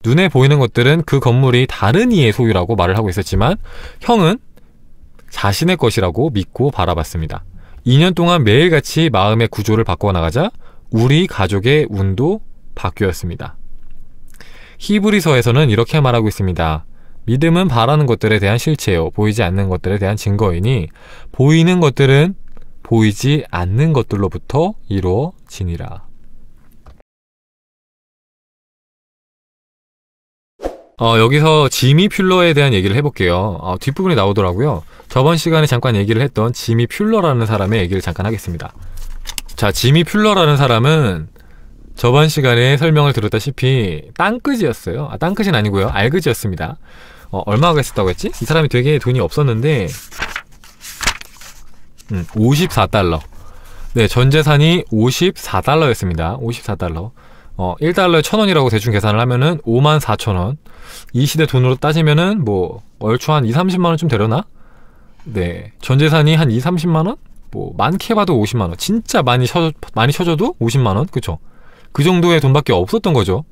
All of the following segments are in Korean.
눈에 보이는 것들은 그 건물이 다른 이의 소유라고 말을 하고 있었지만 형은 자신의 것이라고 믿고 바라봤습니다. 2년 동안 매일같이 마음의 구조를 바꿔나가자 우리 가족의 운도 바뀌었습니다. 히브리서에서는 이렇게 말하고 있습니다. 믿음은 바라는 것들에 대한 실체요, 보이지 않는 것들에 대한 증거이니 보이는 것들은 보이지 않는 것들로부터 이루어지니라. 여기서 지미 퓰러에 대한 얘기를 해볼게요. 뒷부분이 나오더라고요. 저번 시간에 잠깐 얘기를 했던 지미 퓰러라는 사람의 얘기를 잠깐 하겠습니다. 자, 지미 퓰러라는 사람은 저번 시간에 설명을 들었다시피 땅끝이었어요. 땅끝은 아니고요, 알끝이었습니다. 얼마가 있었다고 했지? 이 사람이 되게 돈이 없었는데 54달러. 네, 전재산이 54달러였습니다. 54달러. 1달러에 1,000원이라고 대충 계산을 하면은 54,000원. 이 시대 돈으로 따지면은 뭐 얼추 한 20-30만원쯤 되려나? 네, 전재산이 한 20-30만원? 뭐 많게 봐도 50만원. 진짜 많이 쳐줘도 50만원? 그쵸? 그 정도의 돈밖에 없었던 거죠.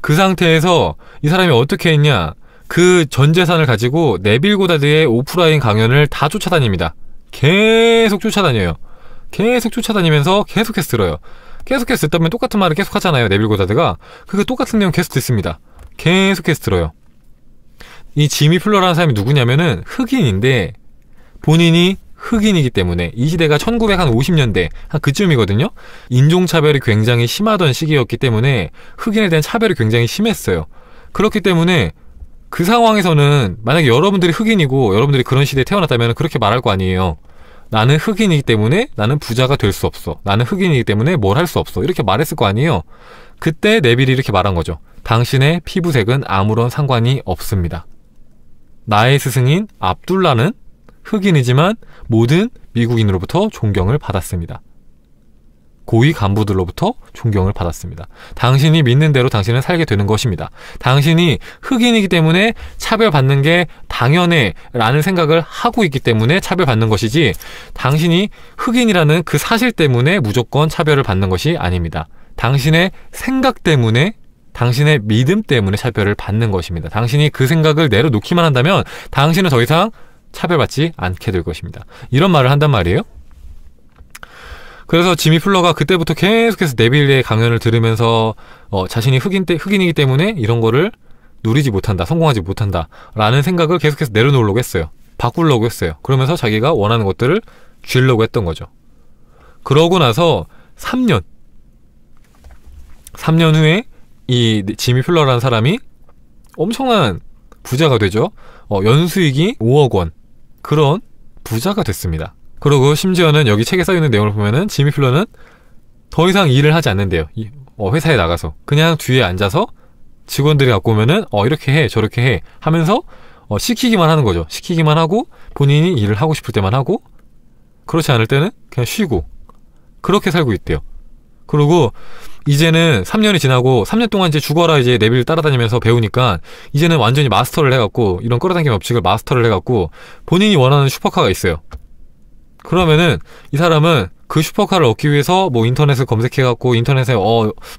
그 상태에서 이 사람이 어떻게 했냐, 그 전재산을 가지고 네빌 고다드의 오프라인 강연을 다 쫓아다닙니다. 계속 쫓아다녀요. 계속 쫓아다니면서 계속해서 들어요. 계속해서 듣다 보면 똑같은 말을 계속 하잖아요, 네빌 고다드가. 그게 똑같은 내용 계속 듣습니다. 계속해서 들어요. 이 지미 퓰러라는 사람이 누구냐면은 흑인인데, 본인이 흑인이기 때문에, 이 시대가 1950년대 한 그쯤이거든요. 인종차별이 굉장히 심하던 시기였기 때문에 흑인에 대한 차별이 굉장히 심했어요. 그렇기 때문에 그 상황에서는 만약에 여러분들이 흑인이고 여러분들이 그런 시대에 태어났다면 그렇게 말할 거 아니에요. 나는 흑인이기 때문에 나는 부자가 될 수 없어, 나는 흑인이기 때문에 뭘 할 수 없어, 이렇게 말했을 거 아니에요. 그때 네빌이 이렇게 말한 거죠. 당신의 피부색은 아무런 상관이 없습니다. 나의 스승인 압둘라는 흑인이지만 모든 미국인으로부터 존경을 받았습니다. 고위 간부들로부터 존경을 받았습니다. 당신이 믿는 대로 당신은 살게 되는 것입니다. 당신이 흑인이기 때문에 차별받는 게 당연해 라는 생각을 하고 있기 때문에 차별받는 것이지, 당신이 흑인이라는 그 사실 때문에 무조건 차별을 받는 것이 아닙니다. 당신의 생각 때문에, 당신의 믿음 때문에 차별을 받는 것입니다. 당신이 그 생각을 내려놓기만 한다면 당신은 더 이상 차별받지 않게 될 것입니다. 이런 말을 한단 말이에요. 그래서 지미 퓰러가 그때부터 계속해서 네빌의 강연을 들으면서 자신이 흑인이기 때문에 이런 거를 누리지 못한다, 성공하지 못한다 라는 생각을 계속해서 내려놓으려고 했어요. 바꾸려고 했어요. 그러면서 자기가 원하는 것들을 쥐려고 했던 거죠. 그러고 나서 3년 후에 이 지미 퓰러라는 사람이 엄청난 부자가 되죠. 연수익이 5억 원, 그런 부자가 됐습니다. 그리고 심지어는 여기 책에 써있는 내용을 보면은 지미 퓰러는 더 이상 일을 하지 않는데요. 회사에 나가서 그냥 뒤에 앉아서 직원들이 갖고 오면은 이렇게 해 저렇게 해 하면서 시키기만 하는 거죠. 시키기만 하고 본인이 일을 하고 싶을 때만 하고, 그렇지 않을 때는 그냥 쉬고, 그렇게 살고 있대요. 그리고 이제는 3년이 지나고 3년 동안 이제 죽어라 이제 네빌 따라다니면서 배우니까 이제는 완전히 마스터를 해갖고, 이런 끌어당김 법칙을 마스터를 해갖고 본인이 원하는 슈퍼카가 있어요. 그러면은 이 사람은 그 슈퍼카를 얻기 위해서 뭐 인터넷을 검색해갖고 인터넷에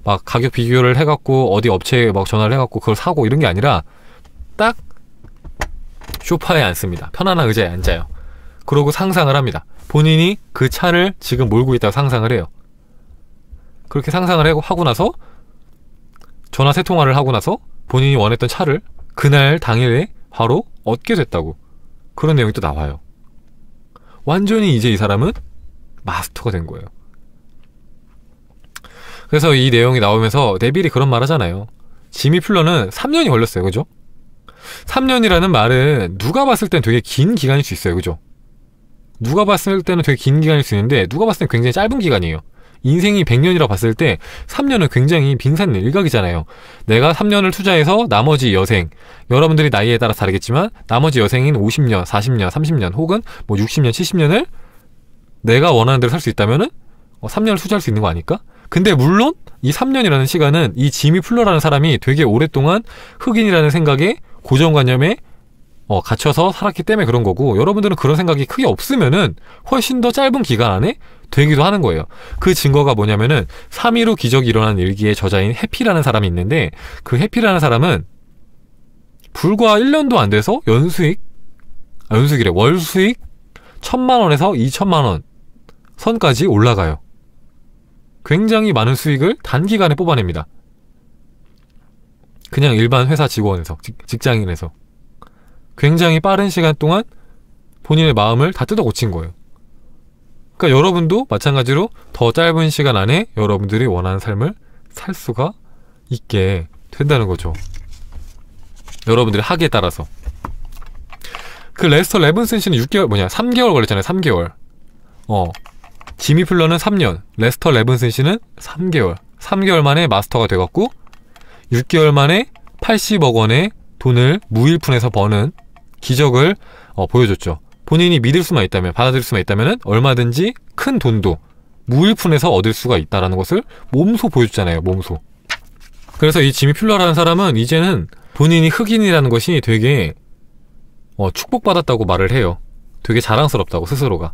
막 가격 비교를 해갖고 어디 업체에 막 전화를 해갖고 그걸 사고 이런 게 아니라 딱 소파에 앉습니다. 편안한 의자에 앉아요. 그러고 상상을 합니다. 본인이 그 차를 지금 몰고 있다고 상상을 해요. 그렇게 상상을 하고 나서 전화 세 통화를 하고 나서 본인이 원했던 차를 그날 당일에 바로 얻게 됐다고, 그런 내용이 또 나와요. 완전히 이제 이 사람은 마스터가 된 거예요. 그래서 이 내용이 나오면서 네빌이 그런 말 하잖아요. 지미 퓰러는 3년이 걸렸어요. 그죠? 3년이라는 말은 누가 봤을 땐 되게 긴 기간일 수 있어요. 그죠? 누가 봤을 때는 되게 긴 기간일 수 있는데 누가 봤을 땐 굉장히 짧은 기간이에요. 인생이 100년이라고 봤을 때 3년은 굉장히 빙산 일각이잖아요. 내가 3년을 투자해서 나머지 여생, 여러분들이 나이에 따라 다르겠지만 나머지 여생인 50년, 40년, 30년 혹은 뭐 60년, 70년을 내가 원하는 대로 살 수 있다면은 3년을 투자할 수 있는 거 아닐까? 근데 물론 이 3년이라는 시간은 이 지미 퓰러라는 사람이 되게 오랫동안 흑인이라는 생각에, 고정관념에 갇혀서 살았기 때문에 그런 거고, 여러분들은 그런 생각이 크게 없으면은 훨씬 더 짧은 기간 안에 되기도 하는 거예요. 그 증거가 뭐냐면은 3일 후 기적이 일어난 일기의 저자인 해피라는 사람이 있는데, 그 해피라는 사람은 불과 1년도 안 돼서 월수익 1000만원에서 2000만원 선까지 올라가요. 굉장히 많은 수익을 단기간에 뽑아냅니다. 그냥 일반 회사 직원에서, 직장인에서 굉장히 빠른 시간 동안 본인의 마음을 다 뜯어 고친 거예요. 그러니까 여러분도 마찬가지로 더 짧은 시간 안에 여러분들이 원하는 삶을 살 수가 있게 된다는 거죠. 여러분들의 학위에 따라서. 그 레스터 레븐슨 씨는 3개월 걸렸잖아요. 3개월. 지미 플러는 3년, 레스터 레븐슨 씨는 3개월 만에 마스터가 돼갖고 6개월 만에 80억 원의 돈을 무일푼에서 버는 기적을 보여줬죠. 본인이 믿을 수만 있다면, 받아들일 수만 있다면 얼마든지 큰 돈도 무일푼에서 얻을 수가 있다는 것을 몸소 보여줬잖아요. 몸소. 그래서 이 지미 퓰러라는 사람은 이제는 본인이 흑인이라는 것이 되게 축복받았다고 말을 해요. 되게 자랑스럽다고, 스스로가.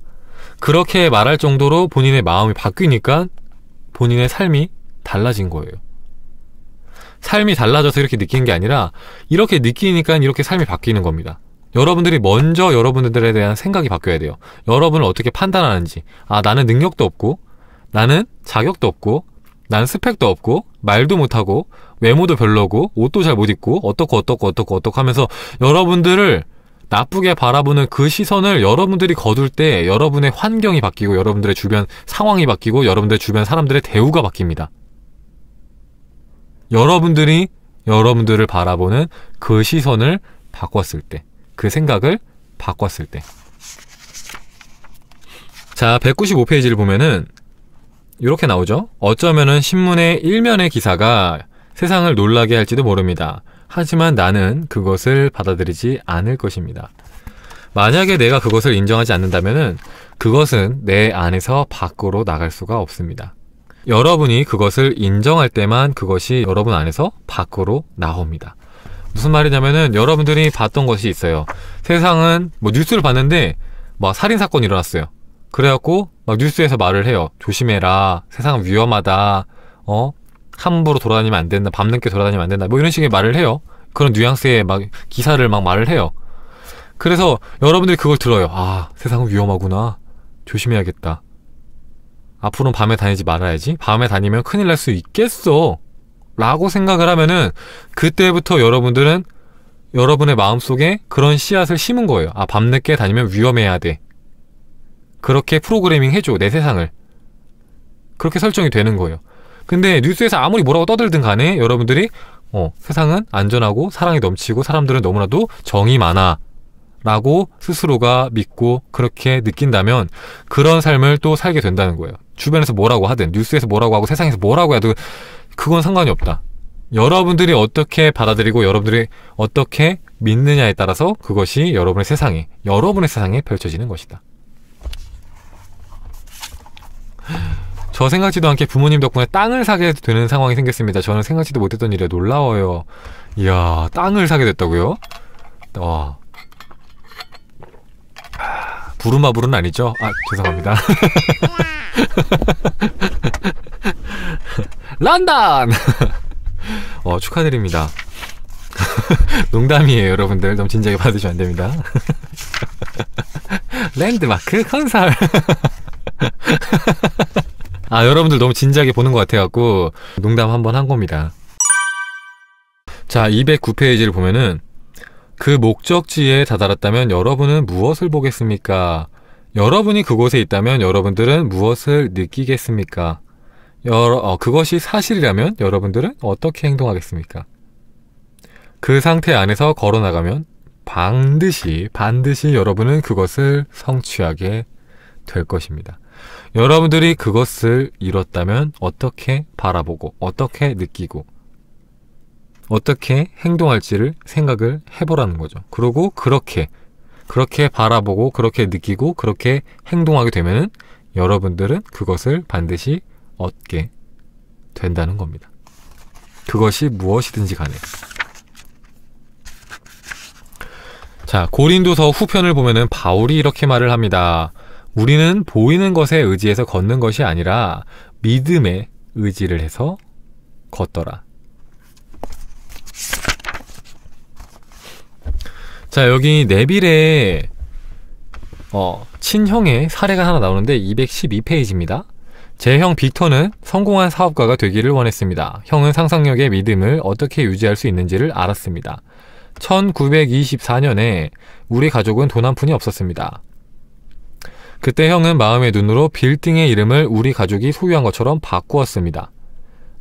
그렇게 말할 정도로 본인의 마음이 바뀌니까 본인의 삶이 달라진 거예요. 삶이 달라져서 이렇게 느끼는 게 아니라 이렇게 느끼니까 이렇게 삶이 바뀌는 겁니다. 여러분들이 먼저 여러분들에 대한 생각이 바뀌어야 돼요. 여러분을 어떻게 판단하는지. 나는 능력도 없고, 나는 자격도 없고, 나는 스펙도 없고, 말도 못하고, 외모도 별로고, 옷도 잘 못 입고, 어떻고 하면서 여러분들을 나쁘게 바라보는 그 시선을 여러분들이 거둘 때 여러분의 환경이 바뀌고, 여러분들의 주변 상황이 바뀌고, 여러분들의 주변 사람들의 대우가 바뀝니다. 여러분들이 여러분들을 바라보는 그 시선을 바꿨을 때, 그 생각을 바꿨을 때. 자, 195페이지를 보면은 이렇게 나오죠. 어쩌면은 신문의 일면의 기사가 세상을 놀라게 할지도 모릅니다. 하지만 나는 그것을 받아들이지 않을 것입니다. 만약에 내가 그것을 인정하지 않는다면은 그것은 내 안에서 밖으로 나갈 수가 없습니다. 여러분이 그것을 인정할 때만 그것이 여러분 안에서 밖으로 나옵니다. 무슨 말이냐면은 여러분들이 봤던 것이 있어요. 세상은 뉴스를 봤는데 살인사건이 일어났어요. 그래갖고 뉴스에서 말을 해요. 조심해라. 세상은 위험하다. 함부로 돌아다니면 안 된다. 밤늦게 돌아다니면 안 된다. 이런 식의 말을 해요. 그런 뉘앙스의 기사를 말을 해요. 그래서 여러분들이 그걸 들어요. 세상은 위험하구나. 조심해야겠다. 앞으로는 밤에 다니지 말아야지. 밤에 다니면 큰일 날 수 있겠어. 라고 생각을 하면은 그때부터 여러분들은 여러분의 마음속에 그런 씨앗을 심은 거예요. 밤늦게 다니면 위험해야 돼. 그렇게 프로그래밍 해줘, 내 세상을. 그렇게 설정이 되는 거예요. 근데 뉴스에서 아무리 뭐라고 떠들든 간에 여러분들이 세상은 안전하고 사랑이 넘치고 사람들은 너무나도 정이 많아 라고 스스로가 믿고 그렇게 느낀다면 그런 삶을 또 살게 된다는 거예요. 주변에서 뭐라고 하든, 뉴스에서 뭐라고 하고 세상에서 뭐라고 해도 그건 상관이 없다. 여러분들이 어떻게 받아들이고 여러분들이 어떻게 믿느냐에 따라서 그것이 여러분의 세상에 펼쳐지는 것이다. 저 생각지도 않게 부모님 덕분에 땅을 사게 되는 상황이 생겼습니다. 저는 생각지도 못했던 일에 놀라워요. 이야, 땅을 사게 됐다고요? 부루마블은 아니죠? 죄송합니다. 런던! 축하드립니다. 농담이에요, 여러분들. 너무 진지하게 받으시면 안 됩니다. 랜드마크 컨설. 여러분들 너무 진지하게 보는 것 같아갖고 농담 한번 한 겁니다. 자, 209페이지를 보면은 그 목적지에 다다랐다면 여러분은 무엇을 보겠습니까? 여러분이 그곳에 있다면 여러분들은 무엇을 느끼겠습니까? 그것이 사실이라면 여러분들은 어떻게 행동하겠습니까? 그 상태 안에서 걸어나가면 반드시 여러분은 그것을 성취하게 될 것입니다. 여러분들이 그것을 이뤘다면 어떻게 바라보고 어떻게 느끼고 어떻게 행동할지를 생각을 해보라는 거죠. 그리고 그렇게 바라보고 그렇게 느끼고 그렇게 행동하게 되면은 여러분들은 그것을 반드시 얻게 된다는 겁니다. 그것이 무엇이든지 간에. 자, 고린도서 후편을 보면은 바울이 이렇게 말을 합니다. 우리는 보이는 것에 의지해서 걷는 것이 아니라 믿음에 의지를 해서 걷더라. 자, 여기 네빌의 친형의 사례가 하나 나오는데 212페이지입니다. 제 형 빅터는 성공한 사업가가 되기를 원했습니다. 형은 상상력의 믿음을 어떻게 유지할 수 있는지를 알았습니다. 1924년에 우리 가족은 돈 한 푼이 없었습니다. 그때 형은 마음의 눈으로 빌딩의 이름을 우리 가족이 소유한 것처럼 바꾸었습니다.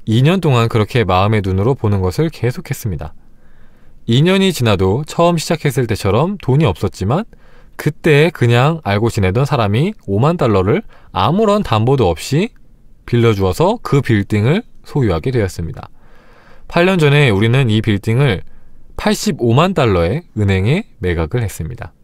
2년 동안 그렇게 마음의 눈으로 보는 것을 계속했습니다. 2년이 지나도 처음 시작했을 때처럼 돈이 없었지만 그때 그냥 알고 지내던 사람이 5만 달러를 아무런 담보도 없이 빌려주어서 그 빌딩을 소유하게 되었습니다. 8년 전에 우리는 이 빌딩을 85만 달러에 은행에 매각을 했습니다.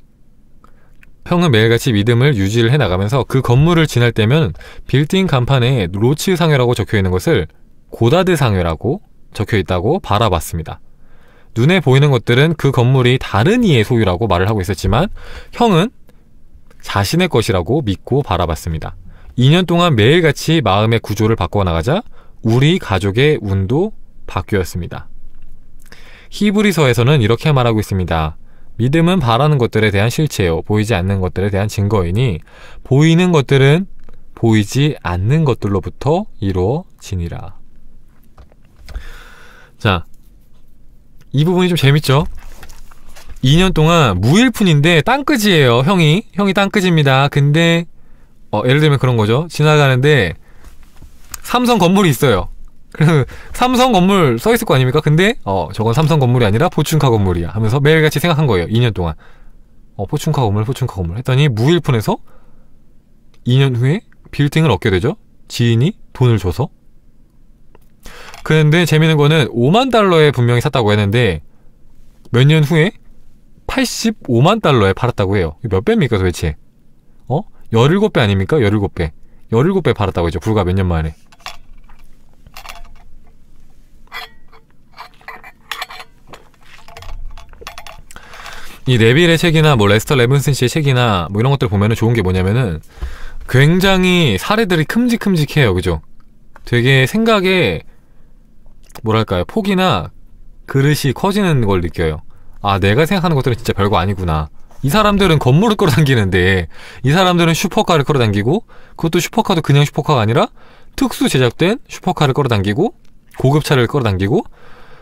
형은 매일같이 믿음을 유지를 해나가면서 그 건물을 지날 때면 빌딩 간판에 로츠 상회라고 적혀있는 것을 고다드 상회라고 적혀있다고 바라봤습니다. 눈에 보이는 것들은 그 건물이 다른 이의 소유라고 말을 하고 있었지만 형은 자신의 것이라고 믿고 바라봤습니다. 2년 동안 매일같이 마음의 구조를 바꿔나가자 우리 가족의 운도 바뀌었습니다. 히브리서에서는 이렇게 말하고 있습니다. 믿음은 바라는 것들에 대한 실체요, 보이지 않는 것들에 대한 증거이니 보이는 것들은 보이지 않는 것들로부터 이루어지니라. 자, 이 부분이 좀 재밌죠? 2년 동안 무일푼인데 땅끝이에요. 형이 땅끝입니다. 근데 예를 들면 그런 거죠. 지나가는데 삼성 건물이 있어요. 그래서 삼성 건물 써있을 거 아닙니까? 근데 저건 삼성 건물이 아니라 포춘카 건물이야 하면서 매일같이 생각한 거예요. 2년 동안 포춘카 건물 했더니 무일푼에서 2년 후에 빌딩을 얻게 되죠. 지인이 돈을 줘서. 그런데 재밌는 거는 5만 달러에 분명히 샀다고 했는데 몇 년 후에 85만 달러에 팔았다고 해요. 몇 배입니까 도대체? 17배 아닙니까? 17배. 17배 팔았다고 했죠. 불과 몇 년 만에. 이 네빌의 책이나 레스터 레븐슨 씨의 책이나 이런 것들 보면은 좋은 게 뭐냐면은 굉장히 사례들이 큼직큼직해요. 그죠? 되게 생각에 뭐랄까요, 폭이나 그릇이 커지는 걸 느껴요. 아, 내가 생각하는 것들은 진짜 별거 아니구나. 이 사람들은 건물을 끌어당기는데 이 사람들은 슈퍼카를 끌어당기고, 그것도 슈퍼카도 그냥 슈퍼카가 아니라 특수 제작된 슈퍼카를 끌어당기고, 고급차를 끌어당기고,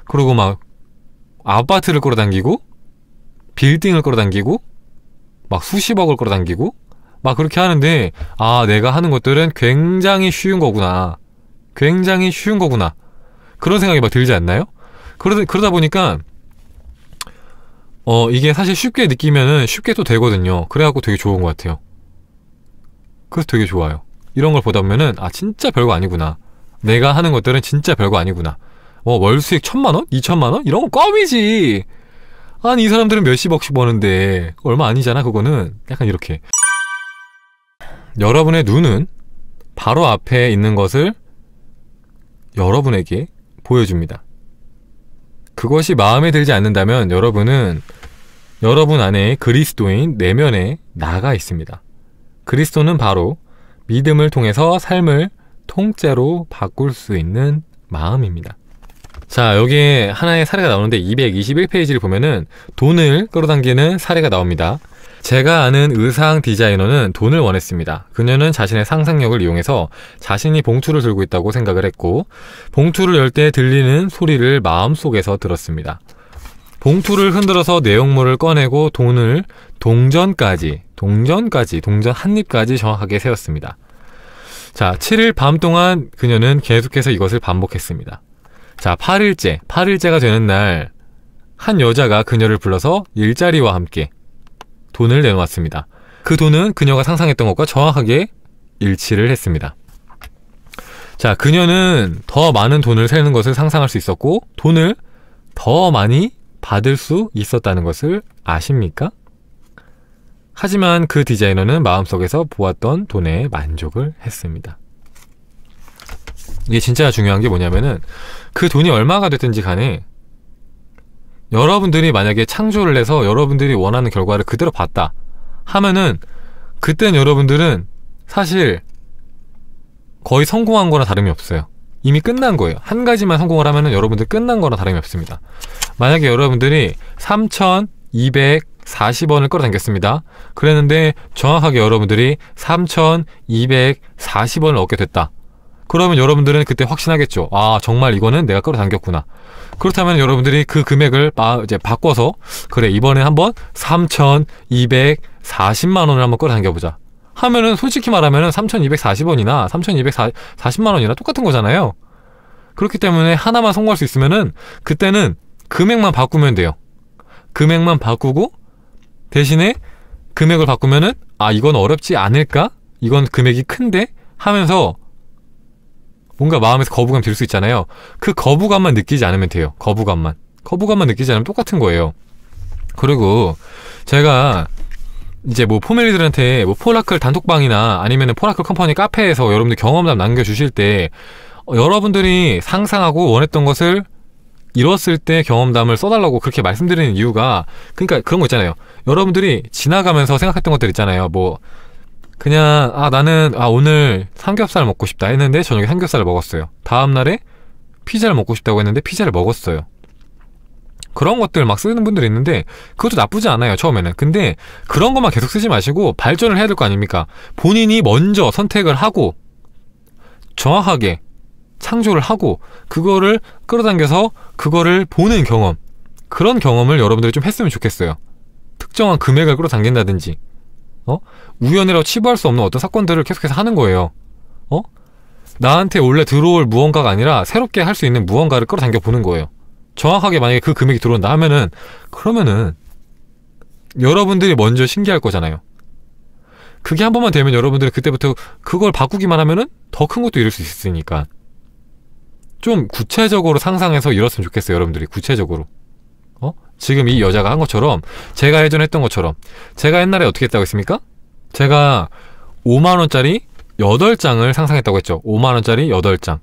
그리고 막 아파트를 끌어당기고, 빌딩을 끌어당기고, 막 수십억을 끌어당기고, 막 그렇게 하는데, 아, 내가 하는 것들은 굉장히 쉬운 거구나. 굉장히 쉬운 거구나. 그런 생각이 막 들지 않나요? 그러다 보니까 이게 사실 쉽게 느끼면은 쉽게 또 되거든요. 그래갖고 되게 좋은 것 같아요. 그래서 되게 좋아요. 이런 걸 보다 보면은 아, 진짜 별거 아니구나. 내가 하는 것들은 진짜 별거 아니구나. 월 수익 1,000만원? 2,000만원? 이런 거 껌이지. 아니, 이 사람들은 몇십억씩 버는데 얼마 아니잖아. 그거는 약간 이렇게. 여러분의 눈은 바로 앞에 있는 것을 여러분에게 보여줍니다. 그것이 마음에 들지 않는다면 여러분은 여러분 안에 그리스도인 내면에 나가 있습니다. 그리스도는 바로 믿음을 통해서 삶을 통째로 바꿀 수 있는 마음입니다. 자, 여기에 하나의 사례가 나오는데 221페이지를 보면은 돈을 끌어당기는 사례가 나옵니다. 제가 아는 의상 디자이너는 돈을 원했습니다. 그녀는 자신의 상상력을 이용해서 자신이 봉투를 들고 있다고 생각을 했고, 봉투를 열 때 들리는 소리를 마음속에서 들었습니다. 봉투를 흔들어서 내용물을 꺼내고 돈을 동전 한 입까지 정확하게 세었습니다. 자, 7일 밤 동안 그녀는 계속해서 이것을 반복했습니다. 자, 8일째가 되는 날 한 여자가 그녀를 불러서 일자리와 함께 돈을 내놓았습니다. 그 돈은 그녀가 상상했던 것과 정확하게 일치를 했습니다. 자, 그녀는 더 많은 돈을 세는 것을 상상할 수 있었고 돈을 더 많이 받을 수 있었다는 것을 아십니까? 하지만 그 디자이너는 마음속에서 보았던 돈에 만족을 했습니다. 이게 진짜 중요한 게 뭐냐면은 그 돈이 얼마가 됐든지 간에 여러분들이 만약에 창조를 해서 여러분들이 원하는 결과를 그대로 봤다 하면은 그땐 여러분들은 사실 거의 성공한 거나 다름이 없어요. 이미 끝난 거예요. 한 가지만 성공을 하면은 여러분들 끝난 거나 다름이 없습니다. 만약에 여러분들이 3,240원을 끌어당겼습니다. 그랬는데 정확하게 여러분들이 3,240원을 얻게 됐다. 그러면 여러분들은 그때 확신하겠죠. 아, 정말 이거는 내가 끌어당겼구나. 그렇다면 여러분들이 그 금액을 이제 바꿔서, 그래, 이번에 한번 3,240만 원을 한번 끌어당겨보자 하면은, 솔직히 말하면은 3,240원이나 3,240만 원이나 똑같은 거잖아요. 그렇기 때문에 하나만 성공할 수 있으면은 그때는 금액만 바꾸면 돼요. 금액만 바꾸고 대신에 금액을 바꾸면은, 아, 이건 어렵지 않을까? 이건 금액이 큰데? 하면서 뭔가 마음에서 거부감 들 수 있잖아요. 그 거부감만 느끼지 않으면 돼요. 거부감만 느끼지 않으면 똑같은 거예요. 그리고 제가 이제 뭐 포메리들한테 뭐 포라클 단톡방이나 아니면은 포라클 컴퍼니 카페에서 여러분들 경험담 남겨주실 때, 여러분들이 상상하고 원했던 것을 이뤘을 때 경험담을 써달라고 그렇게 말씀드리는 이유가, 그러니까 그런 거 있잖아요. 여러분들이 지나가면서 생각했던 것들 있잖아요. 뭐 그냥 나는 오늘 삼겹살 먹고 싶다 했는데 저녁에 삼겹살을 먹었어요. 다음날에 피자를 먹고 싶다고 했는데 피자를 먹었어요. 그런 것들 막 쓰는 분들이 있는데 그것도 나쁘지 않아요, 처음에는. 근데 그런 것만 계속 쓰지 마시고 발전을 해야 될 거 아닙니까? 본인이 먼저 선택을 하고 정확하게 창조를 하고 그거를 끌어당겨서 그거를 보는 경험, 그런 경험을 여러분들이 좀 했으면 좋겠어요. 특정한 금액을 끌어당긴다든지 우연이라고 치부할 수 없는 어떤 사건들을 계속해서 하는 거예요. 나한테 원래 들어올 무언가가 아니라 새롭게 할 수 있는 무언가를 끌어당겨 보는 거예요. 정확하게 만약에 그 금액이 들어온다 하면은, 그러면은 여러분들이 먼저 신기할 거잖아요. 그게 한 번만 되면 여러분들이 그때부터 그걸 바꾸기만 하면은 더 큰 것도 이룰 수 있으니까 좀 구체적으로 상상해서 이뤘으면 좋겠어요. 여러분들이 구체적으로. 지금 이 여자가 한 것처럼, 제가 예전에 했던 것처럼, 제가 옛날에 어떻게 했다고 했습니까? 제가 5만원짜리 8장을 상상했다고 했죠. 5만원짜리 8장.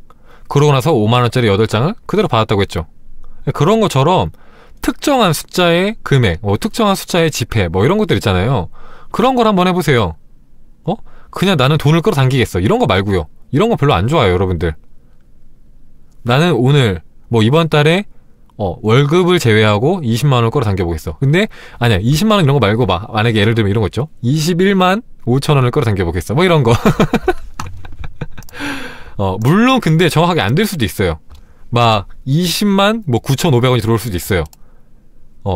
그러고 나서 5만원짜리 8장을 그대로 받았다고 했죠. 그런 것처럼 특정한 숫자의 금액, 특정한 숫자의 지폐, 이런 것들 있잖아요. 그런 걸 한번 해보세요. 그냥 나는 돈을 끌어당기겠어, 이런 거 말고요. 이런 거 별로 안 좋아요, 여러분들. 나는 오늘 이번 달에 월급을 제외하고 20만원을 끌어당겨보겠어. 근데 아니야, 20만원 이런 거 말고 만약에 예를 들면 이런 거 있죠. 21만 5천원을 끌어당겨보겠어, 이런 거. 물론 근데 정확하게 안 될 수도 있어요. 막 20만 9,500원이 들어올 수도 있어요.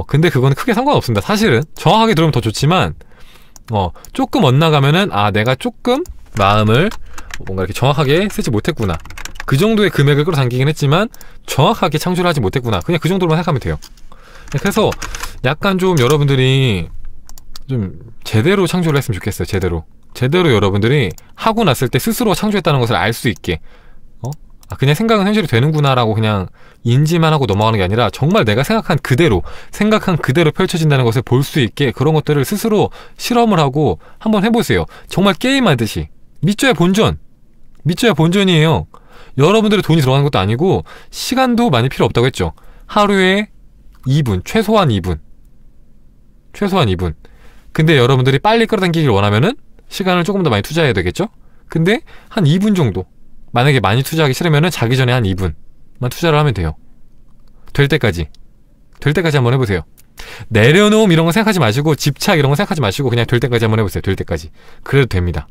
근데 그건 크게 상관없습니다. 사실은 정확하게 들어오면 더 좋지만 조금 엇나가면은 내가 조금 마음을 뭔가 이렇게 정확하게 쓰지 못했구나, 그 정도의 금액을 끌어당기긴 했지만 정확하게 창조를 하지 못했구나, 그냥 그 정도로만 생각하면 돼요. 그래서 약간 좀 여러분들이 좀 제대로 창조를 했으면 좋겠어요. 제대로 여러분들이 하고 났을 때 스스로 창조했다는 것을 알 수 있게, 그냥 생각은 현실이 되는구나 라고 그냥 인지만 하고 넘어가는 게 아니라 정말 내가 생각한 그대로 펼쳐진다는 것을 볼 수 있게, 그런 것들을 스스로 실험을 하고 한번 해보세요. 정말 게임하듯이. 믿져야 본전이에요. 여러분들의 돈이 들어가는 것도 아니고 시간도 많이 필요 없다고 했죠. 하루에 2분, 최소한 2분. 근데 여러분들이 빨리 끌어당기길 원하면은 시간을 조금 더 많이 투자해야 되겠죠? 근데 한 2분 정도, 만약에 많이 투자하기 싫으면은 자기 전에 한 2분만 투자를 하면 돼요. 될 때까지 한번 해보세요. 내려놓음 이런 거 생각하지 마시고, 집착 이런 거 생각하지 마시고 그냥 될 때까지 한번 해보세요. 될 때까지. 그래도 됩니다.